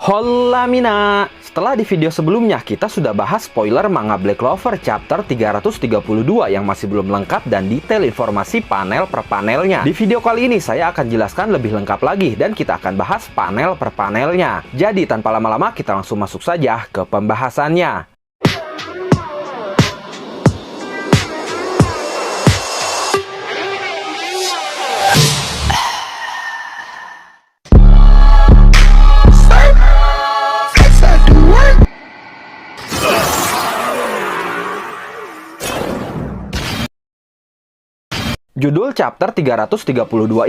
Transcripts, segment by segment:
Hola Mina! Setelah di video sebelumnya kita sudah bahas spoiler manga Black Clover chapter 332 yang masih belum lengkap dan detail informasi panel per panelnya. Di video kali ini saya akan jelaskan lebih lengkap lagi dan kita akan bahas panel per panelnya. Jadi tanpa lama-lama kita langsung masuk saja ke pembahasannya. Judul chapter 332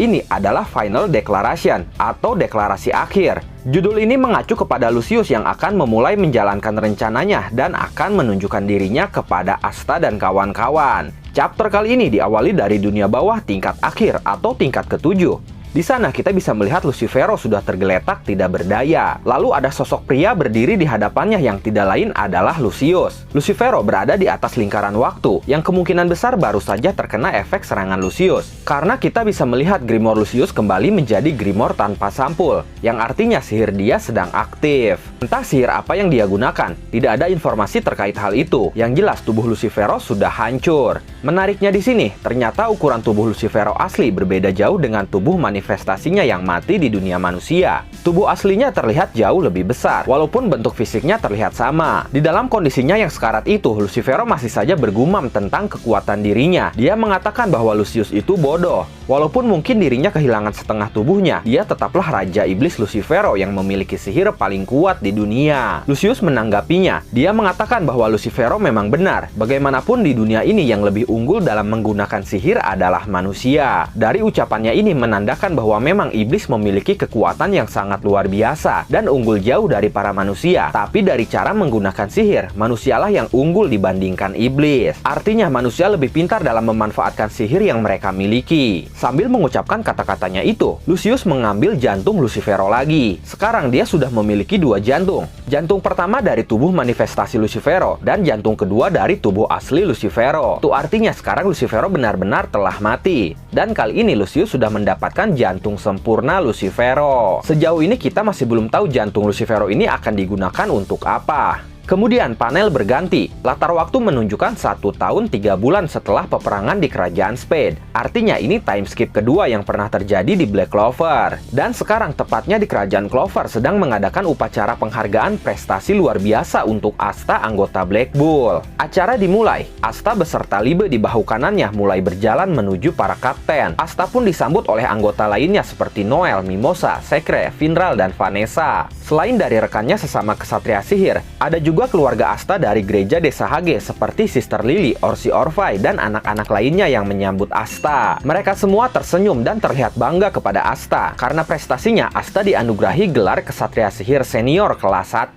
ini adalah Final Declaration atau deklarasi akhir. Judul ini mengacu kepada Lucius yang akan memulai menjalankan rencananya dan akan menunjukkan dirinya kepada Asta dan kawan-kawan. Chapter kali ini diawali dari dunia bawah tingkat akhir atau tingkat ketujuh. Di sana kita bisa melihat Lucifero sudah tergeletak tidak berdaya. Lalu ada sosok pria berdiri di hadapannya yang tidak lain adalah Lucius. Lucifero berada di atas lingkaran waktu yang kemungkinan besar baru saja terkena efek serangan Lucius. Karena kita bisa melihat Grimoire Lucius kembali menjadi Grimoire tanpa sampul, yang artinya sihir dia sedang aktif. Entah sihir apa yang dia gunakan, tidak ada informasi terkait hal itu. Yang jelas tubuh Lucifero sudah hancur. Menariknya di sini, ternyata ukuran tubuh Lucifero asli berbeda jauh dengan tubuh manifestasinya yang mati di dunia manusia. Tubuh aslinya terlihat jauh lebih besar, walaupun bentuk fisiknya terlihat sama. Di dalam kondisinya yang sekarat itu, Lucifero masih saja bergumam tentang kekuatan dirinya. Dia mengatakan bahwa Lucius itu bodoh. Walaupun mungkin dirinya kehilangan setengah tubuhnya, dia tetaplah Raja Iblis Lucifero yang memiliki sihir paling kuat di dunia. Lucius menanggapinya. Dia mengatakan bahwa Lucifero memang benar. Bagaimanapun di dunia ini yang lebih unggul dalam menggunakan sihir adalah manusia. Dari ucapannya ini menandakan bahwa memang iblis memiliki kekuatan yang sangat luar biasa dan unggul jauh dari para manusia. Tapi dari cara menggunakan sihir, manusialah yang unggul dibandingkan iblis. Artinya manusia lebih pintar dalam memanfaatkan sihir yang mereka miliki. Sambil mengucapkan kata-katanya itu, Lucius mengambil jantung Lucifero lagi. Sekarang dia sudah memiliki dua jantung. Jantung pertama dari tubuh manifestasi Lucifero dan jantung kedua dari tubuh asli Lucifero. Itu artinya sekarang Lucifero benar-benar telah mati. Dan kali ini Lucius sudah mendapatkan jantung sempurna Lucifero. Sejauh ini kita masih belum tahu jantung Lucifero ini akan digunakan untuk apa. Kemudian panel berganti. Latar waktu menunjukkan 1 tahun 3 bulan setelah peperangan di Kerajaan Spade. Artinya ini time skip kedua yang pernah terjadi di Black Clover. Dan sekarang tepatnya di Kerajaan Clover sedang mengadakan upacara penghargaan prestasi luar biasa untuk Asta anggota Black Bull. Acara dimulai. Asta beserta Libe di bahu kanannya mulai berjalan menuju para kapten. Asta pun disambut oleh anggota lainnya seperti Noel, Mimosa, Sekre, Finral, dan Vanessa. Selain dari rekannya sesama kesatria sihir, ada juga keluarga Asta dari gereja desa Hage seperti Sister Lily, Orsi Orvai, dan anak-anak lainnya yang menyambut Asta. Mereka semua tersenyum dan terlihat bangga kepada Asta. Karena prestasinya, Asta dianugerahi gelar kesatria sihir senior kelas 1.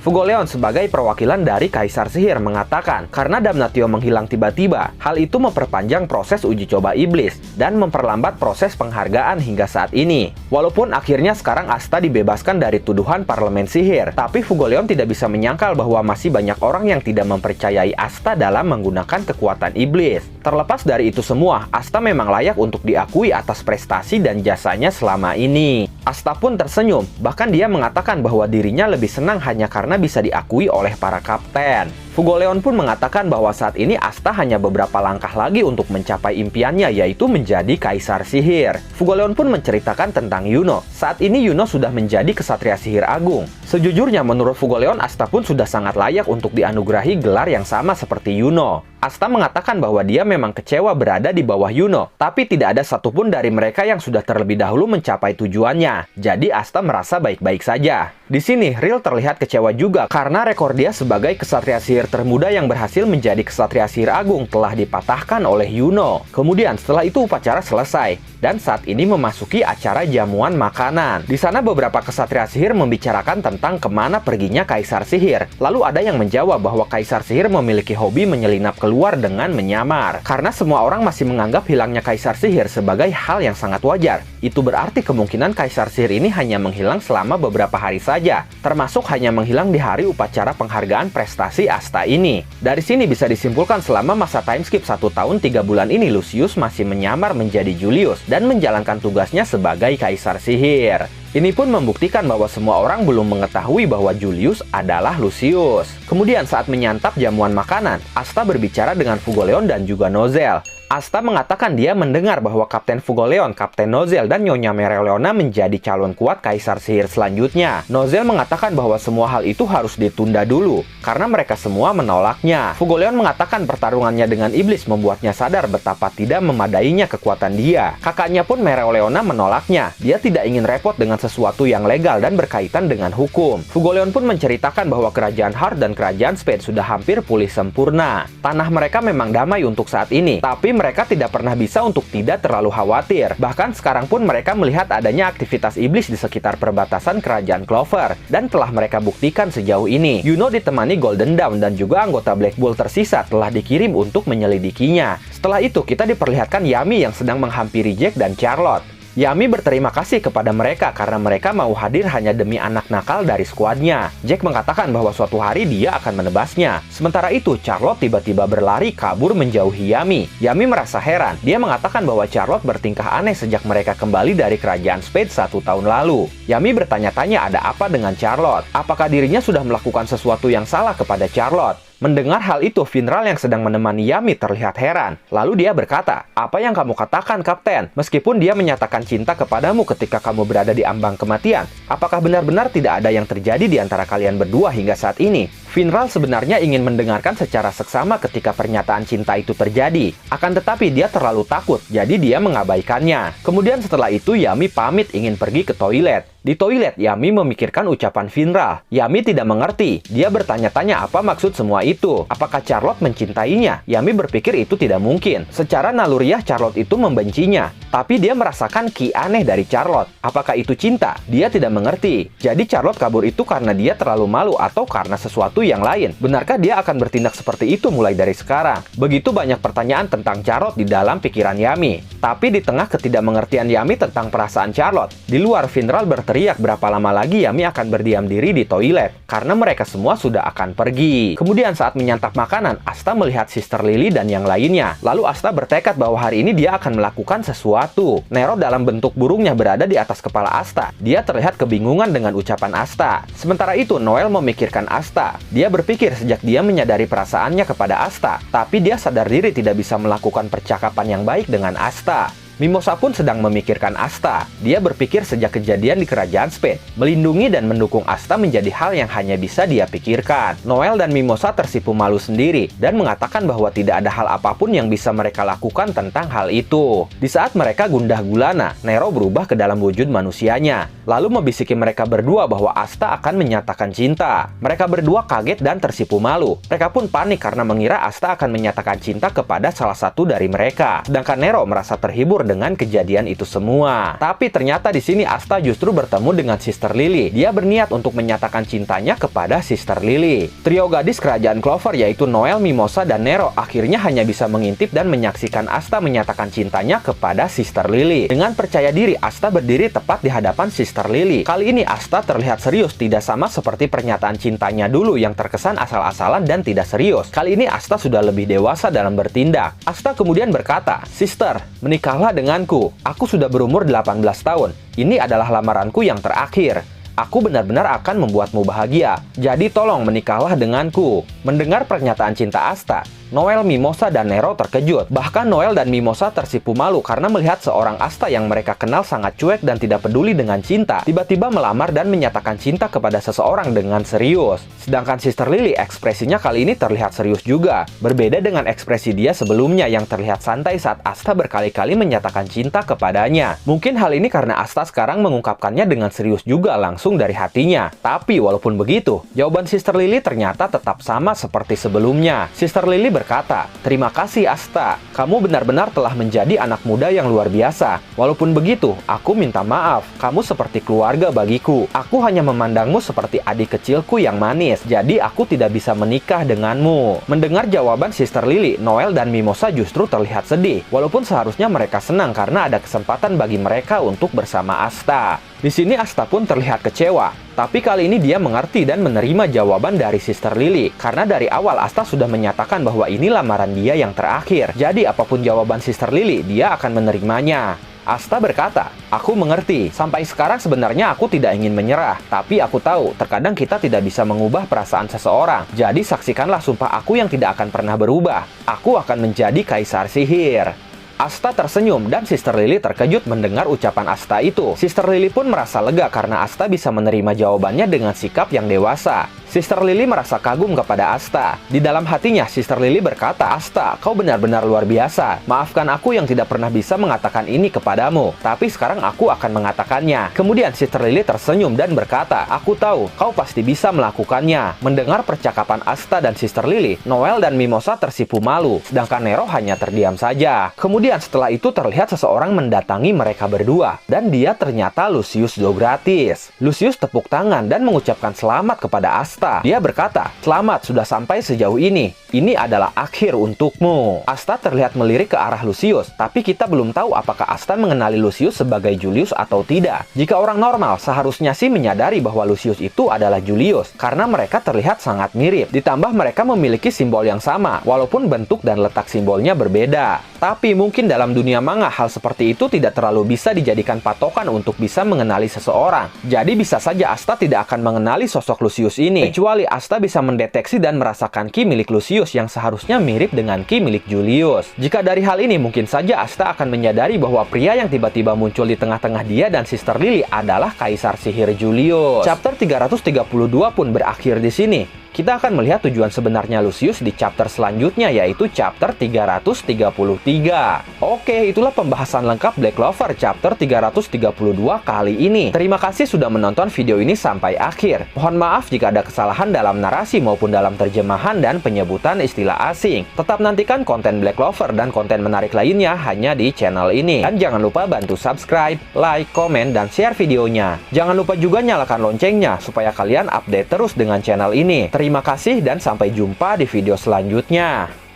Fugoleon sebagai perwakilan dari Kaisar Sihir mengatakan, karena Damnatio menghilang tiba-tiba, hal itu memperpanjang proses uji coba iblis dan memperlambat proses penghargaan hingga saat ini. Walaupun akhirnya sekarang Asta dibebaskan dari tuduhan parlemen sihir, tapi Fugoleon tidak bisa menyangkal bahwa masih banyak orang yang tidak mempercayai Asta dalam menggunakan kekuatan iblis. Terlepas dari itu semua, Asta memang layak untuk diakui atas prestasi dan jasanya selama ini. Asta pun tersenyum, bahkan dia mengatakan bahwa dirinya lebih senang hanya karena bisa diakui oleh para kapten. Fugoleon pun mengatakan bahwa saat ini Asta hanya beberapa langkah lagi untuk mencapai impiannya, yaitu menjadi Kaisar Sihir. Fugoleon pun menceritakan tentang Yuno. Saat ini Yuno sudah menjadi Kesatria Sihir Agung. Sejujurnya menurut Fugoleon, Asta pun sudah sangat layak untuk dianugerahi gelar yang sama seperti Yuno. Asta mengatakan bahwa dia memang kecewa berada di bawah Yuno, tapi tidak ada satupun dari mereka yang sudah terlebih dahulu mencapai tujuannya. Jadi Asta merasa baik-baik saja. Di sini, Real terlihat kecewa juga karena rekor dia sebagai Kesatria Sihir termuda yang berhasil menjadi Kesatria Sihir Agung telah dipatahkan oleh Yuno. Kemudian setelah itu upacara selesai, dan saat ini memasuki acara jamuan makanan. Di sana beberapa Kesatria Sihir membicarakan tentang kemana perginya Kaisar Sihir. Lalu ada yang menjawab bahwa Kaisar Sihir memiliki hobi menyelinap keluar dengan menyamar. Karena semua orang masih menganggap hilangnya Kaisar Sihir sebagai hal yang sangat wajar. Itu berarti kemungkinan Kaisar kaisar sihir ini hanya menghilang selama beberapa hari saja, termasuk hanya menghilang di hari upacara penghargaan prestasi Asta ini. Dari sini bisa disimpulkan selama masa time skip 1 tahun 3 bulan ini Lucius masih menyamar menjadi Julius dan menjalankan tugasnya sebagai kaisar sihir. Ini pun membuktikan bahwa semua orang belum mengetahui bahwa Julius adalah Lucius. Kemudian saat menyantap jamuan makanan, Asta berbicara dengan Fugoleon dan juga Nozel. Asta mengatakan dia mendengar bahwa Kapten Fugoleon, Kapten Nozel, dan Nyonya Mereoleona menjadi calon kuat kaisar sihir selanjutnya. Nozel mengatakan bahwa semua hal itu harus ditunda dulu, karena mereka semua menolaknya. Fugoleon mengatakan pertarungannya dengan iblis membuatnya sadar betapa tidak memadainya kekuatan dia. Kakaknya pun Mereoleona menolaknya. Dia tidak ingin repot dengan sesuatu yang legal dan berkaitan dengan hukum. Fugoleon pun menceritakan bahwa kerajaan Heart dan kerajaan Spade sudah hampir pulih sempurna. Tanah mereka memang damai untuk saat ini, tapi mereka tidak pernah bisa untuk tidak terlalu khawatir. Bahkan sekarang pun mereka melihat adanya aktivitas iblis di sekitar perbatasan kerajaan Clover, dan telah mereka buktikan sejauh ini. Yuno ditemani Golden Dawn dan juga anggota Black Bull tersisa telah dikirim untuk menyelidikinya. Setelah itu kita diperlihatkan Yami yang sedang menghampiri Jack dan Charlotte. Yami berterima kasih kepada mereka karena mereka mau hadir hanya demi anak nakal dari skuadnya. Jack mengatakan bahwa suatu hari dia akan menebasnya. Sementara itu, Charlotte tiba-tiba berlari kabur menjauhi Yami. Yami merasa heran. Dia mengatakan bahwa Charlotte bertingkah aneh sejak mereka kembali dari kerajaan Spade 1 tahun lalu. Yami bertanya-tanya ada apa dengan Charlotte. Apakah dirinya sudah melakukan sesuatu yang salah kepada Charlotte? Mendengar hal itu, Finral yang sedang menemani Yami terlihat heran. Lalu dia berkata, "Apa yang kamu katakan, Kapten? Meskipun dia menyatakan cinta kepadamu ketika kamu berada di ambang kematian, apakah benar-benar tidak ada yang terjadi di antara kalian berdua hingga saat ini?" Finral sebenarnya ingin mendengarkan secara seksama ketika pernyataan cinta itu terjadi. Akan tetapi dia terlalu takut, jadi dia mengabaikannya. Kemudian setelah itu, Yami pamit ingin pergi ke toilet. Di toilet, Yami memikirkan ucapan Finral. Yami tidak mengerti. Dia bertanya-tanya apa maksud semua itu. Apakah Charlotte mencintainya? Yami berpikir itu tidak mungkin. Secara naluriah, Charlotte itu membencinya. Tapi dia merasakan ki aneh dari Charlotte. Apakah itu cinta? Dia tidak mengerti. Jadi Charlotte kabur itu karena dia terlalu malu atau karena sesuatu yang lain. Benarkah dia akan bertindak seperti itu mulai dari sekarang? Begitu banyak pertanyaan tentang Charlotte di dalam pikiran Yami. Tapi di tengah ketidakmengertian Yami tentang perasaan Charlotte, di luar Finral berteriak berapa lama lagi Yami akan berdiam diri di toilet, karena mereka semua sudah akan pergi. Kemudian saat menyantap makanan, Asta melihat Sister Lily dan yang lainnya. Lalu Asta bertekad bahwa hari ini dia akan melakukan sesuatu. Nero dalam bentuk burungnya berada di atas kepala Asta. Dia terlihat kebingungan dengan ucapan Asta. Sementara itu, Noel memikirkan Asta. Dia berpikir sejak dia menyadari perasaannya kepada Asta, tapi dia sadar diri tidak bisa melakukan percakapan yang baik dengan Asta. Mimosa pun sedang memikirkan Asta. Dia berpikir sejak kejadian di kerajaan Spade, melindungi dan mendukung Asta menjadi hal yang hanya bisa dia pikirkan. Noel dan Mimosa tersipu malu sendiri dan mengatakan bahwa tidak ada hal apapun yang bisa mereka lakukan tentang hal itu. Di saat mereka gundah gulana, Nero berubah ke dalam wujud manusianya, lalu membisiki mereka berdua bahwa Asta akan menyatakan cinta. Mereka berdua kaget dan tersipu malu. Mereka pun panik karena mengira Asta akan menyatakan cinta kepada salah satu dari mereka. Sedangkan Nero merasa terhibur dengan kejadian itu semua. Tapi ternyata di sini Asta justru bertemu dengan Sister Lily. Dia berniat untuk menyatakan cintanya kepada Sister Lily. Trio gadis kerajaan Clover yaitu Noel, Mimosa, dan Nero akhirnya hanya bisa mengintip dan menyaksikan Asta menyatakan cintanya kepada Sister Lily. Dengan percaya diri, Asta berdiri tepat di hadapan Sister Lily. Kali ini Asta terlihat serius, tidak sama seperti pernyataan cintanya dulu yang terkesan asal-asalan dan tidak serius. Kali ini Asta sudah lebih dewasa dalam bertindak. Asta kemudian berkata, "Sister, menikahlah denganku. Aku sudah berumur 18 tahun. Ini adalah lamaranku yang terakhir. Aku benar-benar akan membuatmu bahagia. Jadi tolong menikahlah denganku." Mendengar pernyataan cinta Asta, Noel, Mimosa, dan Nero terkejut. Bahkan Noel dan Mimosa tersipu malu karena melihat seorang Asta yang mereka kenal sangat cuek dan tidak peduli dengan cinta, tiba-tiba melamar dan menyatakan cinta kepada seseorang dengan serius. Sedangkan Sister Lily ekspresinya kali ini terlihat serius juga. Berbeda dengan ekspresi dia sebelumnya yang terlihat santai saat Asta berkali-kali menyatakan cinta kepadanya. Mungkin hal ini karena Asta sekarang mengungkapkannya dengan serius juga langsung dari hatinya. Tapi walaupun begitu, jawaban Sister Lily ternyata tetap sama seperti sebelumnya. Sister Lily berkata, "Terima kasih Asta, kamu benar-benar telah menjadi anak muda yang luar biasa. Walaupun begitu, aku minta maaf, kamu seperti keluarga bagiku. Aku hanya memandangmu seperti adik kecilku yang manis, jadi aku tidak bisa menikah denganmu." Mendengar jawaban Sister Lily, Noel dan Mimosa justru terlihat sedih. Walaupun seharusnya mereka senang karena ada kesempatan bagi mereka untuk bersama Asta. Di sini Asta pun terlihat kecewa. Tapi kali ini dia mengerti dan menerima jawaban dari Sister Lily. Karena dari awal Asta sudah menyatakan bahwa ini lamaran dia yang terakhir. Jadi apapun jawaban Sister Lily, dia akan menerimanya. Asta berkata, "Aku mengerti. Sampai sekarang sebenarnya aku tidak ingin menyerah. Tapi aku tahu, terkadang kita tidak bisa mengubah perasaan seseorang. Jadi saksikanlah sumpah aku yang tidak akan pernah berubah. Aku akan menjadi kaisar sihir." Asta tersenyum dan Sister Lily terkejut mendengar ucapan Asta itu. Sister Lily pun merasa lega karena Asta bisa menerima jawabannya dengan sikap yang dewasa. Sister Lily merasa kagum kepada Asta. Di dalam hatinya, Sister Lily berkata, "Asta, kau benar-benar luar biasa. Maafkan aku yang tidak pernah bisa mengatakan ini kepadamu. Tapi sekarang aku akan mengatakannya." Kemudian Sister Lily tersenyum dan berkata, "Aku tahu, kau pasti bisa melakukannya." Mendengar percakapan Asta dan Sister Lily, Noel dan Mimosa tersipu malu, sedangkan Nero hanya terdiam saja. Kemudian setelah itu terlihat seseorang mendatangi mereka berdua, dan dia ternyata Lucius Dogratis. Lucius tepuk tangan dan mengucapkan selamat kepada Asta. Dia berkata, "Selamat sudah sampai sejauh ini. Ini adalah akhir untukmu." Asta terlihat melirik ke arah Lucius, tapi kita belum tahu apakah Asta mengenali Lucius sebagai Julius atau tidak. Jika orang normal, seharusnya sih menyadari bahwa Lucius itu adalah Julius, karena mereka terlihat sangat mirip. Ditambah mereka memiliki simbol yang sama, walaupun bentuk dan letak simbolnya berbeda. Tapi mungkin dalam dunia manga, hal seperti itu tidak terlalu bisa dijadikan patokan untuk bisa mengenali seseorang. Jadi bisa saja Asta tidak akan mengenali sosok Lucius ini, kecuali Asta bisa mendeteksi dan merasakan ki milik Lucius yang seharusnya mirip dengan ki milik Julius. Jika dari hal ini, mungkin saja Asta akan menyadari bahwa pria yang tiba-tiba muncul di tengah-tengah dia dan Sister Lily adalah Kaisar Sihir Julius. Chapter 332 pun berakhir di sini. Kita akan melihat tujuan sebenarnya Lucius di chapter selanjutnya, yaitu chapter 333. Oke, itulah pembahasan lengkap Black Clover chapter 332 kali ini. Terima kasih sudah menonton video ini sampai akhir. Mohon maaf jika ada kesalahan dalam narasi maupun dalam terjemahan dan penyebutan istilah asing. Tetap nantikan konten Black Clover dan konten menarik lainnya hanya di channel ini. Dan jangan lupa bantu subscribe, like, komen, dan share videonya. Jangan lupa juga nyalakan loncengnya supaya kalian update terus dengan channel ini. Terima kasih dan sampai jumpa di video selanjutnya.